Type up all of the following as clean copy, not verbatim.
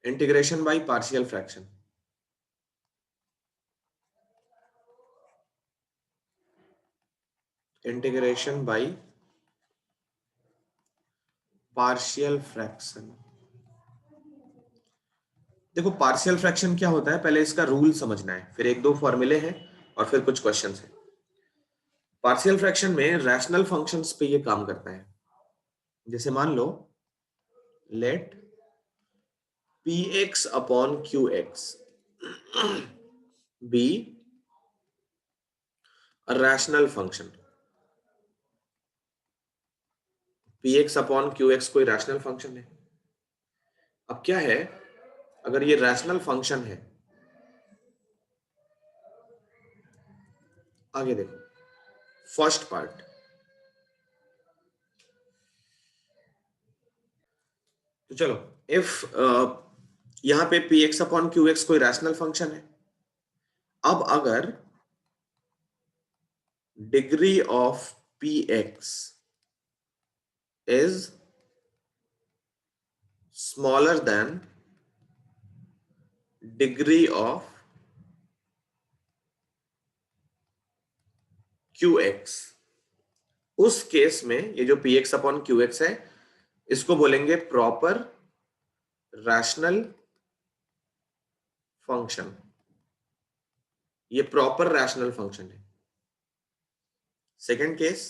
Integration by partial fraction. Integration by partial fraction. देखो partial fraction क्या होता है, पहले इसका रूल समझना है, फिर एक दो फॉर्मूले हैं और फिर कुछ क्वेश्चंस हैं। पार्शियल फ्रैक्शन में रैशनल फंक्शंस पे ये काम करता है। जैसे मान लो let px upon qx be a rational function. px upon qx कोई रैशनल फंक्शन है। अब क्या है, अगर ये रैशनल फंक्शन है, आगे देखो फर्स्ट पार्ट, तो चलो इफ यहां पे px अपॉन qx कोई रैशनल फंक्शन है। अब अगर degree of px is smaller than degree of qx, उस केस में ये जो px अपॉन qx है इसको बोलेंगे प्रॉपर रैशनल फंक्शन। ये प्रॉपर रैशनल फंक्शन है। Second case,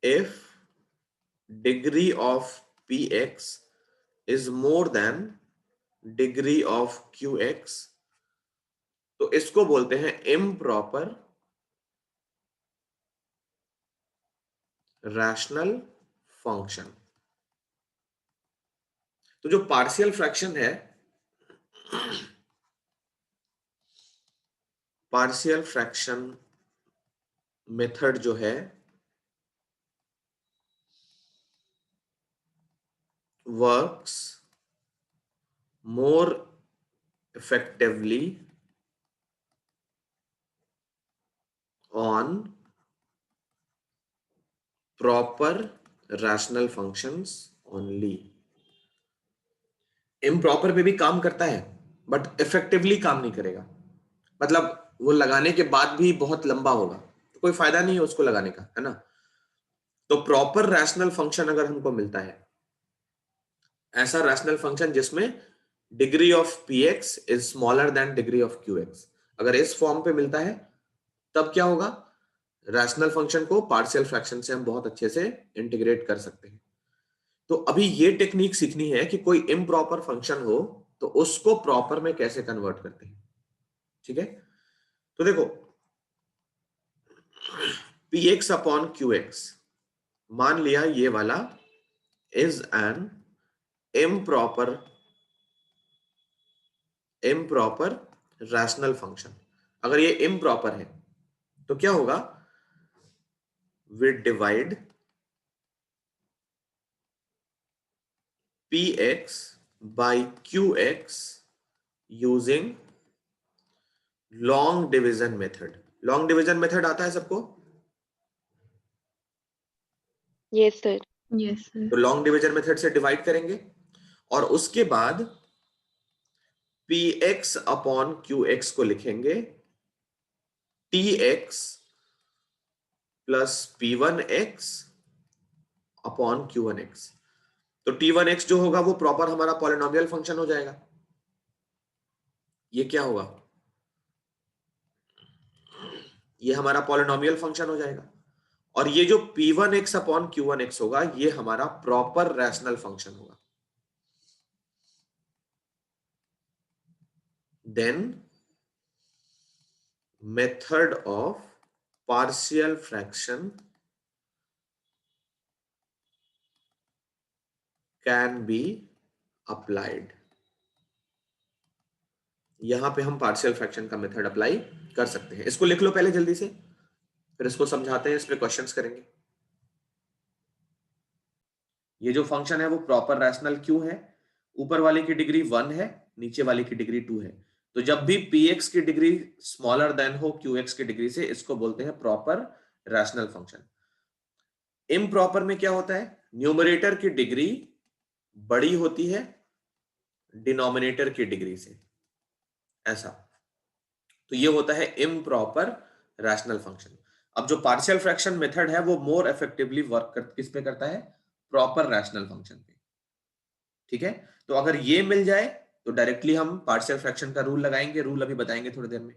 if degree of px is more than degree of qx, तो इसको बोलते हैं इम्प्रॉपर रैशनल फंक्शन। तो जो पार्शियल फ्रैक्शन है, पार्शियल फ्रैक्शन मेथड जो है works more effectively on proper rational functions only. Improper पे भी काम करता है बट इफेक्टिवली काम नहीं करेगा, मतलब वो लगाने के बाद भी बहुत लंबा होगा, तो कोई फायदा नहीं है उसको लगाने का, है ना। तो प्रॉपर रैशनल फंक्शन अगर हमको मिलता है, ऐसा रैशनल फंक्शन जिसमें degree of px is smaller than degree of qx, अगर इस फॉर्म पे मिलता है तब क्या होगा, रैशनल फंक्शन को पार्शियल फ्रैक्शन से हम बहुत अच्छे से इंटीग्रेट कर सकते हैं। तो अभी ये टेक्निक सीखनी है कि कोई इम्प्रॉपर फंक्शन हो तो उसको प्रॉपर में कैसे कन्वर्ट करते हैं। ठीक है, तो देखो px अपॉन qx, मान लिया ये वाला is an improper rational function. अगर ये इम्प्रॉपर है तो क्या होगा, we divide px by qx using long division method. Long division method आता है सबको? Yes sir. Yes sir. तो लॉन्ग डिवीजन मेथड से डिवाइड करेंगे और उसके बाद px अपॉन qx को लिखेंगे tx plus p1x upon q1x। तो t1x जो होगा वो प्रॉपर हमारा पॉलिनोमियल फंक्शन हो जाएगा। ये क्या होगा, ये हमारा पॉलिनोमियल फंक्शन हो जाएगा। और ये जो p1x अपॉन q1x होगा ये हमारा प्रॉपर रैशनल फंक्शन होगा। Then method of partial fraction can be applied. यहां पे हम पार्शियल फ्रैक्शन का मेथड अप्लाई कर सकते हैं। इसको लिख लो पहले जल्दी से, फिर इसको समझाते हैं, इस पे क्वेश्चंस करेंगे। ये जो फंक्शन है वो प्रॉपर रैशनल क्यों है, ऊपर वाले की डिग्री 1 है, नीचे वाले की डिग्री 2 है। तो जब भी px की डिग्री स्मॉलर देन हो qx की डिग्री से, इसको बोलते हैं प्रॉपर रैशनल फंक्शन। इम्प्रॉपर में क्या होता है, न्यूमरेटर की डिग्री बड़ी होती है डिनोमिनेटर की डिग्री से, ऐसा। तो ये होता है इम्प्रॉपर रैशनल फंक्शन। अब जो पार्शियल फ्रैक्शन मेथड है वो मोर इफेक्टिवली किस पे करता है? प्रॉपर रैशनल फंक्शन पे। ठीक है, तो अगर ये मिल जाए तो डायरेक्टली हम पार्शियल फ्रैक्शन का रूल लगाएंगे, रूल अभी बताएंगे थोड़ी देर में।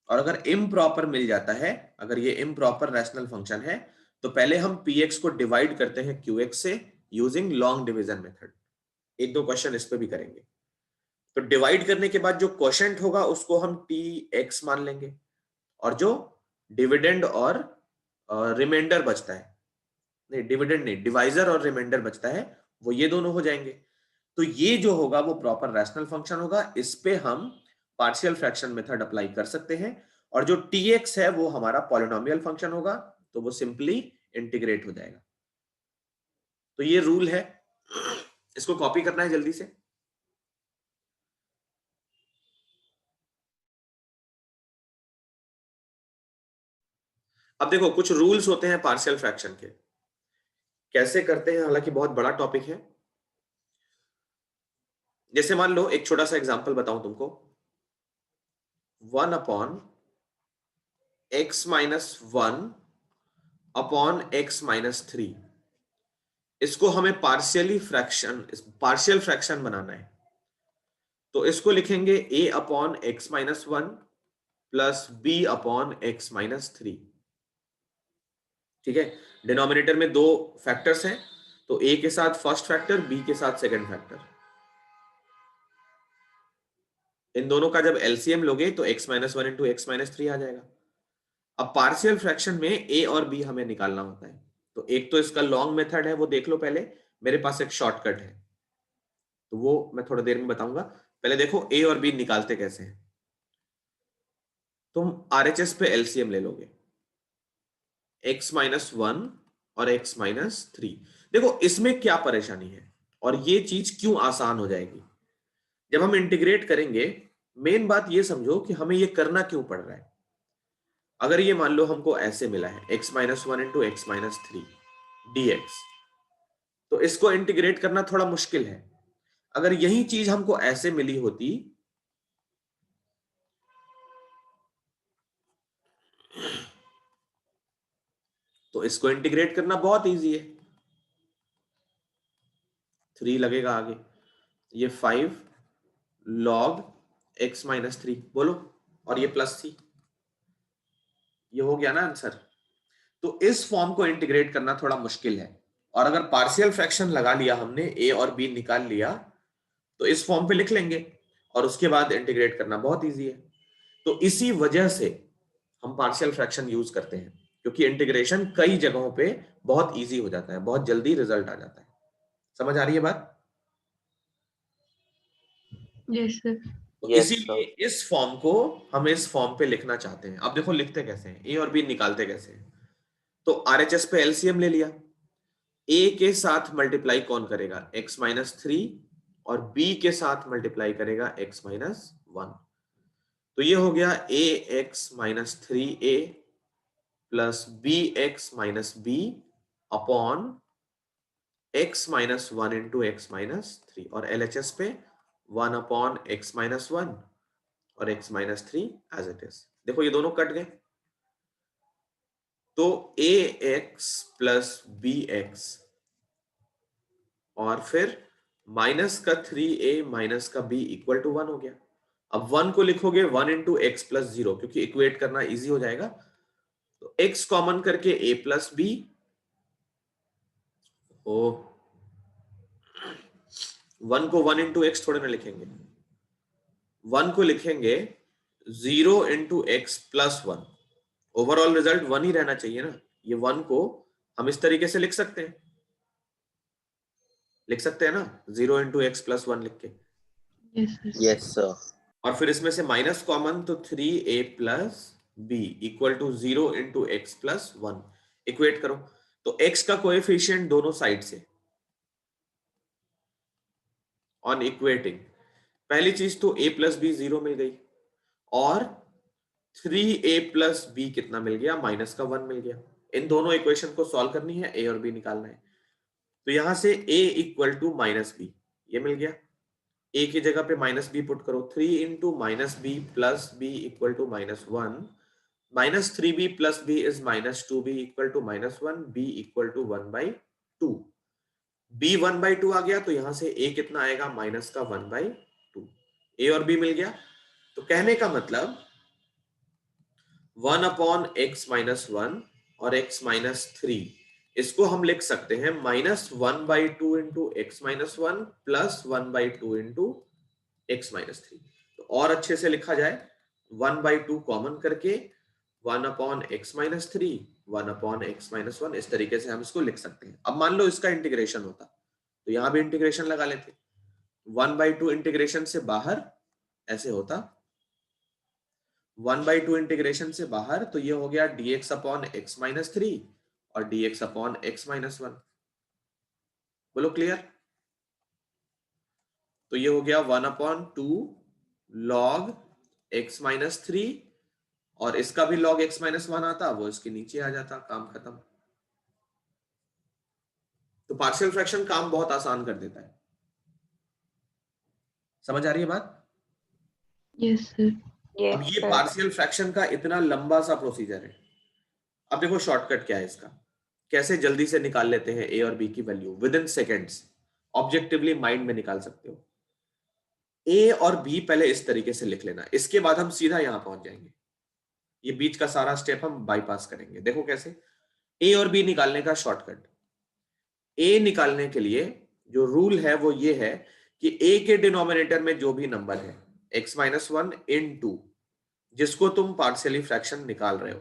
और अगर इम्प्रॉपर मिल जाता है, अगर ये इम्प्रॉपर रैशनल फंक्शन है, तो पहले हम px को डिवाइड करते हैं qx से यूजिंग लॉन्ग डिवीजन मेथड। एक दो क्वेश्चन इस पे भी करेंगे। तो डिवाइड करने के बाद जो क्वोशंट होगा उसको हम tx मान लेंगे, और जो डिविडेंड और रिमाइंडर बचता है, नहीं डिविडेंड नहीं, डिवाइजर और रिमाइंडर बचता है, वो ये दोनों हो जाएंगे। तो ये जो होगा वो प्रॉपर रैशनल फंक्शन होगा। इस पे हम पार्शियल फ्रैक्शन मेथड अप्लाई कर सकते हैं, और जो tx है वो हमारा पॉलिनोमियल फंक्शन होगा, तो वो सिंपली इंटीग्रेट हो जाएगा। तो ये रूल है, इसको कॉपी करना है जल्दी से। अब देखो कुछ रूल्स होते हैं पार्शियल फ्रैक्शन के, कैसे करते हैं, हालांकि बहुत बड़ा टॉपिक है। जैसे मान लो एक छोटा सा एग्जांपल बताऊं तुमको, 1/(x-1)/(x-3), इसको हमें पार्शियल फ्रैक्शन बनाना है। तो इसको लिखेंगे a/(x-1) प्लस b/(x-3). ठीक है, डिनोमिनेटर में दो फैक्टर्स हैं, तो a के साथ फर्स्ट फैक्टर, b के साथ सेकंड फैक्टर। इन दोनों का जब एलसीएम लोगे तो x-1 इंटू x-3 आ जाएगा। अब पार्शियल फ्रैक्शन में a और b हमें निकालना होता है। तो एक तो इसका लॉन्ग मेथड है, वो देख लो पहले। मेरे पास एक शॉर्टकट है, तो वो मैं थोड़ी देर में बताऊंगा। पहले देखो a और b निकालते कैसे हैं। तुम आरएचएस पे एलसीएम ले लोगे, x-1 और x-3। देखो इसमें क्या परेशानी है और ये चीज क्यों आसान हो जाएगी जब हम इंटीग्रेट करेंगे। मेन बात ये समझो कि हमें ये करना क्यों पड़ रहा है। अगर ये मान लो हमको ऐसे मिला है x-1 इंटू x-3 dx, तो इसको इंटीग्रेट करना थोड़ा मुश्किल है। अगर यही चीज हमको ऐसे मिली होती तो इसको इंटीग्रेट करना बहुत इजी है। 3 लगेगा आगे, ये 5 log x-3 बोलो, और ये प्लस c, ये हो गया ना आंसर। तो इस फॉर्म को इंटीग्रेट करना थोड़ा मुश्किल है, और अगर पार्शियल फ्रैक्शन लगा लिया हमने, a और b निकाल लिया, तो इस फॉर्म पे लिख लेंगे और उसके बाद इंटीग्रेट करना बहुत इजी है। तो इसी वजह से हम पार्शियल फ्रैक्शन यूज करते हैं, क्योंकि इंटीग्रेशन कई जगहों पे बहुत इजी हो जाता है, बहुत जल्दी रिजल्ट आ जाता है। समझ आ रही है बात? Yes, sir. तो Yes, इसीलिए sir. इस फॉर्म को हम इस फॉर्म पे लिखना चाहते हैं। अब देखो लिखते कैसे हैं, ए और बी निकालते कैसे हैं। तो आरएचएस पे एलसीएम ले लिया, ए के साथ मल्टीप्लाई कौन करेगा? x-3, और बी के साथ मल्टीप्लाई करेगा x-1। तो ये हो गया ax-3a plus bx-b upon x-1 into x-3, और एलएचएस पे 1/(x-1) और x-3 एज इट इज। देखो ये दोनों कट गए, तो ax प्लस bx और फिर माइनस का 3a माइनस का b इक्वल टू 1 हो गया। अब 1 को लिखोगे 1 इंटू एक्स प्लस 0, क्योंकि इक्वेट करना इजी हो जाएगा। तो x कॉमन करके a प्लस बी, ओ 1 को 1 इंटू एक्स थोड़े ना लिखेंगे, 1 को लिखेंगे 0 into x plus 1। Overall result 1 ही रहना चाहिए ना। ये 1 को हम इस तरीके से लिख सकते हैं, ना, 0 इंटू एक्स प्लस 1 लिख के। Yes, sir. Yes, sir. और फिर इसमें से माइनस कॉमन, तो 3a plus b equal to 0 into x plus 1। Equate करो, तो x का कोएफिशिएंट दोनों साइड से ऑन इक्वेटिंग, पहली चीज तो a प्लस बी 0 मिल गई, और 3a प्लस बी कितना मिल गया? माइनस का 1 मिल गया। इन दोनों इक्वेशन को सॉल्व करनी है, a और b निकालना है। तो यहां से a equal to minus b, ये मिल गया। a की जगह पे माइनस बी पुट करो, 3 into minus b plus b equal to -1, minus 3b plus b is -2b equal to -1, b equal to 1/2। b 1/2 आ गया तो यहां से a कितना आएगा, माइनस का 1/2। a और b मिल गया। तो कहने का मतलब 1/x-1 और x-3, इसको हम लिख सकते हैं -1/2 into x-1 plus 1/2 into x-3। तो और अच्छे से लिखा जाए, 1/2 कॉमन करके 1/x-3 1/x-1, इस तरीके से हम इसको लिख सकते हैं। अब मान लो इसका इंटीग्रेशन होता तो यहां भी इंटीग्रेशन लगा लेते, 1/2 इंटीग्रेशन से बाहर ऐसे होता, 1/2 इंटीग्रेशन से बाहर तो ये हो गया dx/x-3 और dx/x-1। बोलो क्लियर। तो ये हो गया 1/2 log x-3 और इसका भी log x-1 आता, वो इसके नीचे आ जाता, काम खत्म। तो पार्शियल फ्रैक्शन काम बहुत आसान कर देता है। समझ आ रही है बात? Yes sir. अब ये पार्शियल फ्रैक्शन का इतना लंबा सा प्रोसीजर है। अब देखो शॉर्टकट क्या है इसका, कैसे जल्दी से निकाल लेते हैं ए और बी की value with in seconds, objectively mind में निकाल सकते हो। ए और बी पहले इस तरीके से लिख लेना, इसके बाद हम सीधा यहां पहुंच जाएंगे। ये बीच का सारा स्टेप हम बाईपास करेंगे। देखो कैसे, ए और बी निकालने का शॉर्टकट। ए निकालने के लिए जो रूल है वो ये है कि ए के डिनोमिनेटर में जो भी नंबर है x-1 इन टू, जिसको तुम पार्शियली फ्रैक्शन निकाल रहे हो,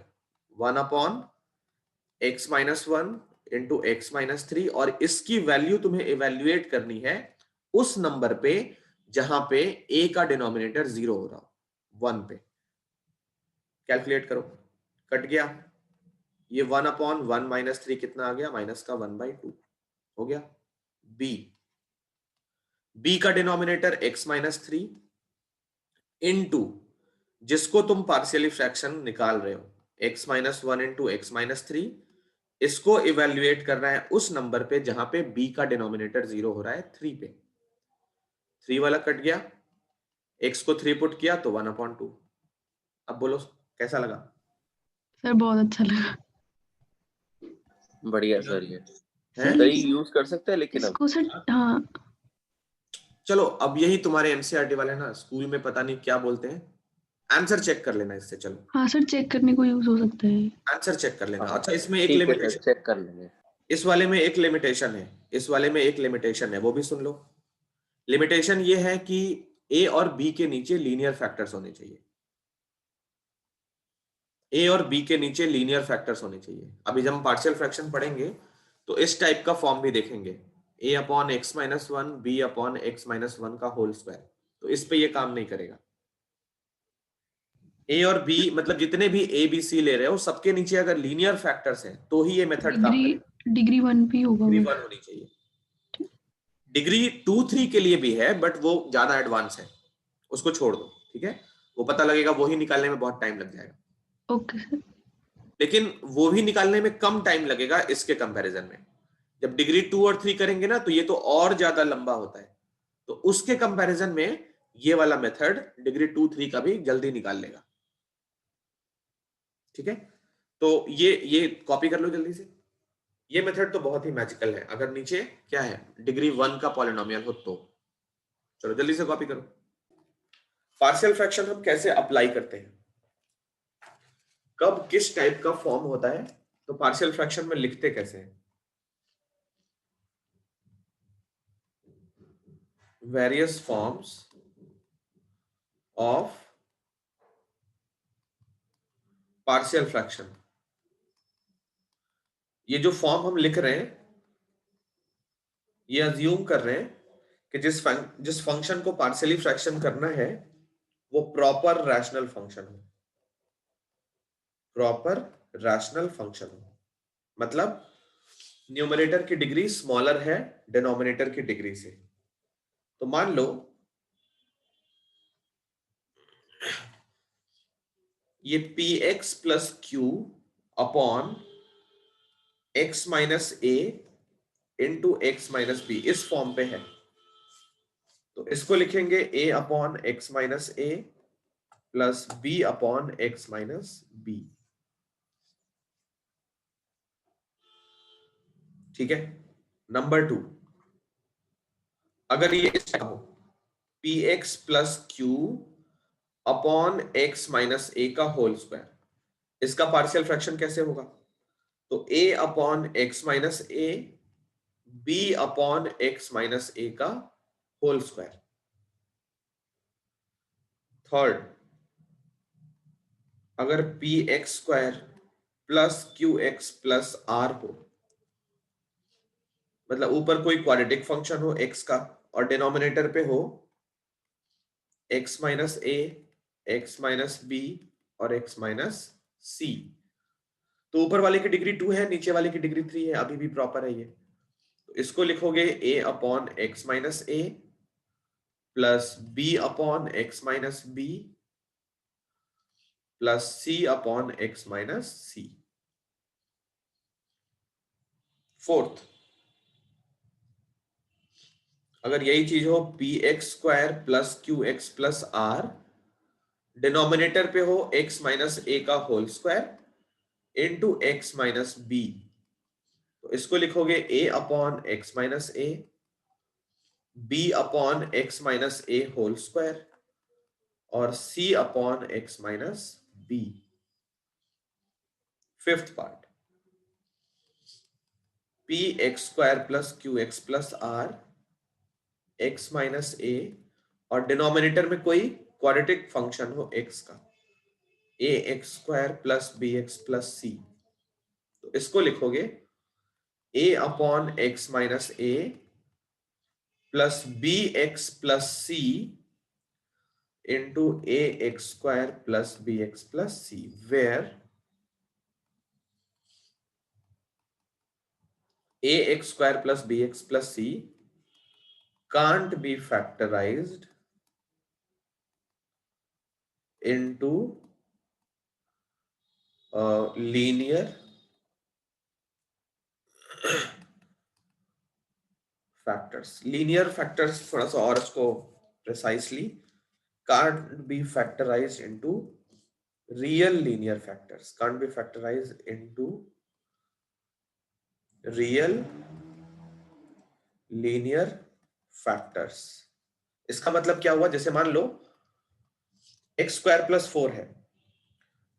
1/x-1 इंटू x-3, और इसकी वैल्यू तुम्हें इवेल्युएट करनी है उस नंबर पे जहां पे a का डिनोमिनेटर 0 हो रहा हो, 1 पे। कैलकुलेट करो, कट गया ये 1/1 - 3 कितना आ गया, माइनस का 1/2 हो गया। b का डिनोमिनेटर x-3 इनटू, जिसको तुम पार्शियली फ्रैक्शन निकाल रहे हो, x-1 इंटू x-3, इसको इवेल्युएट करना है उस नंबर पे जहां पे b का डिनोमिनेटर 0 हो रहा है, 3 पे। 3 वाला कट गया, x को 3 पुट किया तो 1/2। अब बोलो कैसा लगा? सर बहुत अच्छा लगा बढ़िया सर। ये है? सर। यूज कर सकते हैं लेकिन अब इसको सर, हाँ चलो अब यही तुम्हारे एनसीईआरटी वाले ना स्कूल में पता नहीं क्या बोलते हैं, आंसर चेक कर लेना इससे। चलो हाँ सर, चेक करने को यूज हो सकता है। आंसर चेक कर लेना। हाँ, अच्छा इसमें एक ठीक है सर, लिमिटेशन, चेक कर लेंगे। इस वाले में एक लिमिटेशन है, इस वाले में एक लिमिटेशन है, वो भी सुन लो। लिमिटेशन ये है कि ए और बी के नीचे लीनियर फैक्टर्स होने चाहिए। ए और बी के नीचे लीनियर फैक्टर्स होने चाहिए। अभी जब हम पार्शियल फ्रैक्शन पढ़ेंगे तो इस टाइप का फॉर्म भी देखेंगे, a/x-1 b/x-1 का होल स्क्वायर। तो इस पे ये काम नहीं करेगा। ए और बी मतलब जितने भी ए बी सी ले रहे हो सबके नीचे अगर लीनियर फैक्टर्स हैं तो ही ये मेथड काम डिग्री करेगा। डिग्री 1 भी होगा डिग्री बस। 1 होनी चाहिए। डिग्री 2-3 के लिए भी है बट वो ज्यादा एडवांस है, उसको छोड़ दो, ठीक है। वो पता लगेगा, वो ही निकालने में बहुत टाइम लग जाएगा। Okay sir. लेकिन वो भी निकालने में कम टाइम लगेगा इसके कंपैरिजन में। जब डिग्री 2 और 3 करेंगे ना तो ये तो और ज्यादा लंबा होता है, तो उसके कंपैरिजन में ये वाला मेथड डिग्री 2-3 का भी जल्दी निकाल लेगा, ठीक है। तो ये कॉपी कर लो जल्दी से। ये मेथड तो बहुत ही मैजिकल है, अगर नीचे क्या है डिग्री 1 का पॉलिनोमियल हो तो। चलो जल्दी से कॉपी करो। पार्शियल फ्रैक्शन हम कैसे अप्लाई करते हैं, कब किस टाइप का फॉर्म होता है, तो पार्शियल फ्रैक्शन में लिखते कैसे हैं। Various forms of partial fraction. ये जो फॉर्म हम लिख रहे हैं ये अज्यूम कर रहे हैं कि जिस फंक्शन को पार्शियली फ्रैक्शन करना है वो प्रॉपर रैशनल फंक्शन हो, प्रॉपर रैशनल फंक्शन हो। मतलब न्यूमरेटर की डिग्री स्मॉलर है डिनोमिनेटर की डिग्री से। तो मान लो ये px plus q upon x minus a into x minus b इस फॉर्म पे है। तो इसको लिखेंगे a upon x minus a plus b upon x minus b. ठीक है। नंबर 2, अगर ये इसका हो p x plus q upon x minus a का होल स्क्वायर, इसका पार्शियल फ्रैक्शन कैसे होगा? तो a upon x minus a b upon x minus a का होल स्क्वायर। थर्ड, अगर p x square plus q x plus r हो, मतलब ऊपर कोई क्वाड्रेटिक फंक्शन हो x का और डिनोमिनेटर पे हो x माइनस ए, एक्स माइनस बी और x माइनस सी, तो ऊपर वाले की डिग्री 2 है, नीचे वाले की डिग्री 3 है, अभी भी प्रॉपर है ये। तो इसको लिखोगे a upon x minus a plus b upon x minus b plus c upon x minus c. Fourth, अगर यही चीज हो p x square plus q x plus r, denominator पे हो x माइनस ए का whole square into x minus b, तो इसको लिखोगे a upon x minus a b upon x minus a whole square और c upon x minus b. Fifth part, P x square plus q x plus r x minus a और denominator में कोई quadratic function हो x का a x square plus b x plus c, तो इसको लिखोगे a upon x minus a plus b x plus c into a x square plus b x plus c, where a x square plus b x plus c can't be factorized into linear factors। linear factors थोड़ा सा और इसको precisely, can't be factorized into real linear factors, can't be factorized into real linear factors। इसका मतलब क्या हुआ? जैसे मान लो एक्स स्क्वायर प्लस 4 है,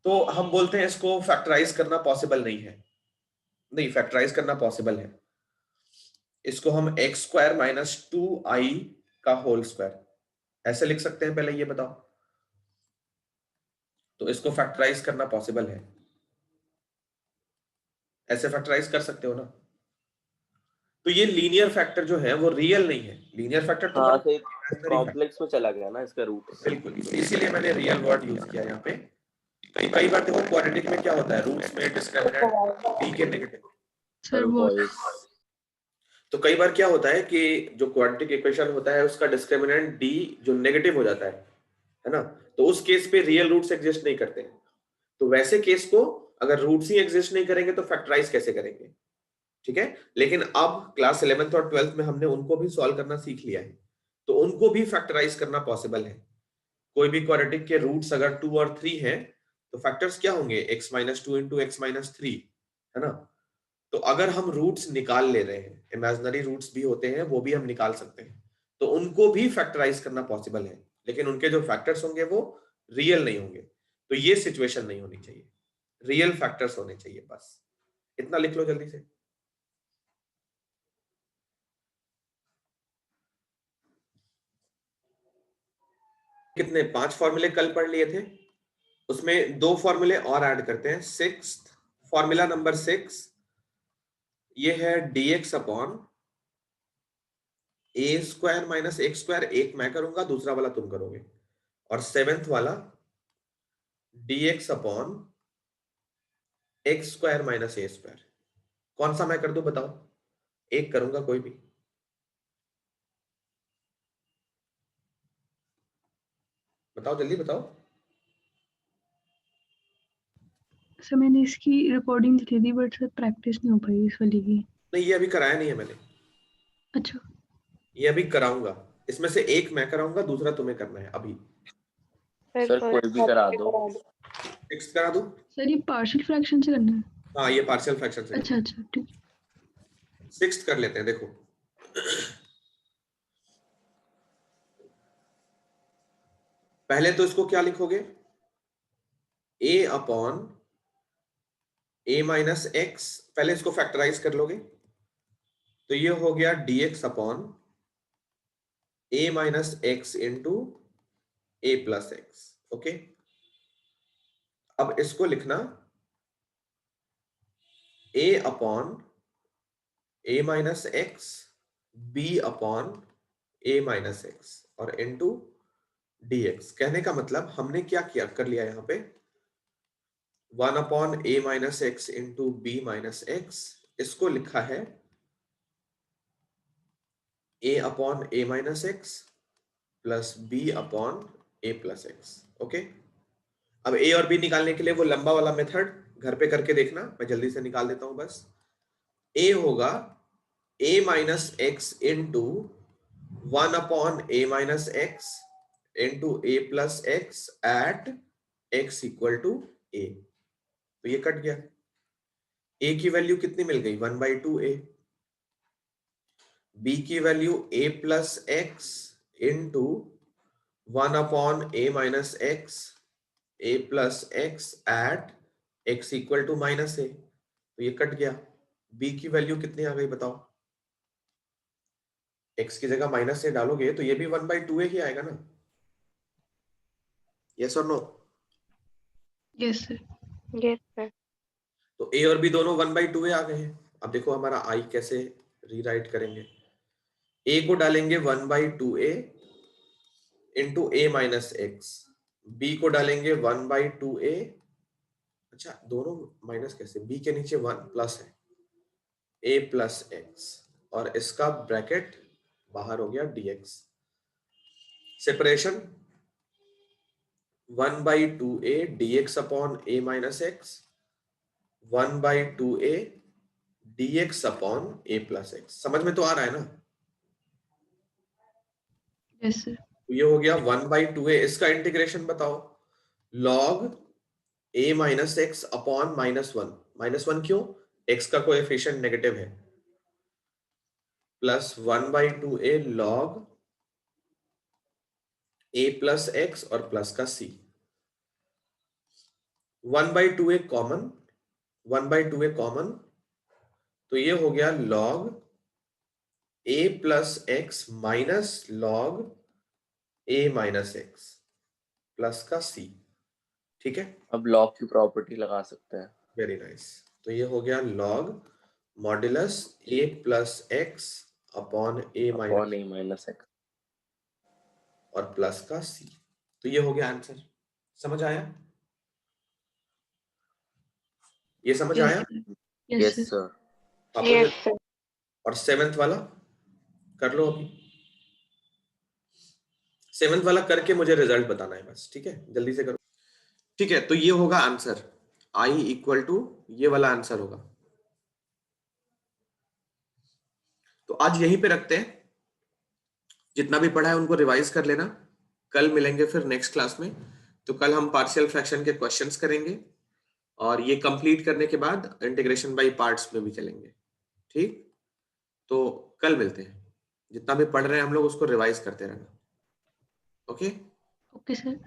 तो हम बोलते हैं इसको फैक्टराइज करना पॉसिबल नहीं है। नहीं, फैक्टराइज करना पॉसिबल है। इसको हम एक्स स्क्वायर माइनस 2i का होल स्क्वायर ऐसे लिख सकते हैं, पहले ये बताओ। तो इसको फैक्टराइज करना पॉसिबल है, ऐसे फैक्टराइज कर सकते हो ना। तो ये लीनियर फैक्टर जो है वो रियल नहीं है। लीनियर फैक्टर तो हाँ, तो कॉम्प्लेक्स में चला गया ना इसका रूट। बिल्कुल, तो इसीलिए मैंने रियल वर्ड यूज किया यहाँ पे। कई बार देखो क्वाड्रेटिक में क्या होता है, रूट्स में डिस्क्रिमिनेंट b के नेगेटिव। सर वो तो कई बार क्या होता है कि जो क्वाड्रेटिक इक्वेशन होता है उसका डिस्क्रिमिनेंट d जो नेगेटिव हो जाता है ना, तो उस केस पे रियल रूट्स एग्जिस्ट नहीं करते हैं। तो वैसे केस को अगर रूट्स ही एग्जिस्ट नहीं करेंगे तो फैक्टराइज कैसे करेंगे? ठीक है, लेकिन अब क्लास 11th और 12th में हमने उनको भी सॉल्व करना सीख लिया है, तो उनको भी फैक्टराइज करना पॉसिबल है। कोई भी क्वाड्रेटिक के रूट्स अगर 2 और 3 हैं तो फैक्टर्स क्या होंगे? x minus 2 into x minus 3, है ना। तो अगर हम रूट्स निकाल ले रहे हैं, इमेजिनरी रूट्स भी होते हैं, वो भी हम निकाल सकते हैं, तो उनको भी फैक्टराइज करना पॉसिबल है, लेकिन उनके जो फैक्टर्स होंगे वो रियल नहीं होंगे। तो ये सिचुएशन नहीं होनी चाहिए, रियल फैक्टर्स होने चाहिए, बस इतना लिख लो जल्दी से। कितने 5 फॉर्मूले कल पढ़ लिए थे, उसमें 2 फॉर्मूले और ऐड करते हैं। सिक्स्थ फॉर्मूला नंबर 6 ये है dx अपॉन ए स्क्वायर माइनस एक्स स्क्वायर, एक मैं करूंगा दूसरा वाला तुम करोगे, और 7th वाला dx upon x square minus a square. कौन सा मैं कर दूं बताओ? एक करूंगा, कोई भी बताओ, जल्दी बताओ। सर मैंने इसकी रिकॉर्डिंग दी थी बट सर प्रैक्टिस नहीं हो पाई इस वाली की। नहीं, ये अभी कराया नहीं है मैंने, अच्छा, ये अभी कराऊंगा। इसमें से एक मैं कराऊंगा, दूसरा तुम्हें करना है अभी। सर कोई भी करा दो। सिक्स्थ करा दो। सर ये पार्शियल फ्रैक्शन से करना है? हाँ ये पार्शियल फ्रैक्शन से। अच्छा अच्छा ठीक है। सिक्स्थ कर लेते हैं। देखो पहले तो इसको क्या लिखोगे, a upon a minus x, पहले इसको फैक्टराइज कर लोगे तो ये हो गया dx upon a minus x into a plus x. Okay, अब इसको लिखना a upon a minus x b upon a minus x और इंटू dx। कहने का मतलब हमने क्या किया कर लिया यहाँ पे, 1 upon a minus x into b minus x, इसको लिखा है a upon a minus x plus b upon a plus x. Okay, अब a और b निकालने के लिए वो लंबा वाला मेथड घर पे करके देखना, मैं जल्दी से निकाल देता हूं बस। a होगा a minus x into 1 upon a minus x into a plus x at x equal to a। तो ये कट गया, a की वैल्यू कितनी मिल गई, 1/2a। b की value a plus x into 1 upon a minus x a plus x at x equal to minus a। तो ये cut गया, b की वैल्यू कितनी आ गई बताओ, x की जगह माइनस a डालोगे तो ये भी 1/2a ही आएगा ना, यस और no? Yes sir. Yes sir. तो a और b दोनों 1/2a आ गए हैं। अब देखो हमारा i कैसे रीराइट करेंगे, a को डालेंगे 1/2a into a minus x, b को डालेंगे 1/2a, अच्छा दोनों माइनस कैसे, b के नीचे 1 प्लस है a प्लस एक्स और इसका ब्रैकेट बाहर हो गया dx। Separation 1/2a dx upon a minus x, 1/2a dx upon a plus x. समझ में तो आ रहा है ना? Yes sir. तो ये हो गया 1/2a, इसका इंटीग्रेशन बताओ, log a minus x upon -1, -1 क्यों, x का कोएफिशिएंट नेगेटिव है, plus 1/2a log a plus x और प्लस का c। 1/2a common, 1/2a common, तो ये हो गया log a plus x minus log a minus x plus का c। ठीक है, अब लॉग की प्रॉपर्टी लगा सकते हैं। Very nice. तो ये हो गया log modulus a plus x upon a minus x. और प्लस का c। तो ये हो गया आंसर। समझ आया? ये समझ यस आया? Sir. Yes yes sir. Sir. आप यस सर। और 7th वाला कर लो अभी, 7th वाला करके मुझे रिजल्ट बताना है बस, ठीक है, जल्दी से करो। ठीक है, तो ये होगा आंसर, i इक्वल टू ये वाला आंसर होगा। तो आज यहीं पे रखते हैं, जितना भी पढ़ा है उनको रिवाइज कर लेना, कल मिलेंगे फिर नेक्स्ट क्लास में। तो कल हम पार्शियल फ्रैक्शन के क्वेश्चंस करेंगे और ये कंप्लीट करने के बाद इंटीग्रेशन बाय पार्ट्स में भी चलेंगे। ठीक, तो कल मिलते हैं, जितना भी पढ़ रहे हैं हम लोग उसको रिवाइज करते रहना। Okay okay sir.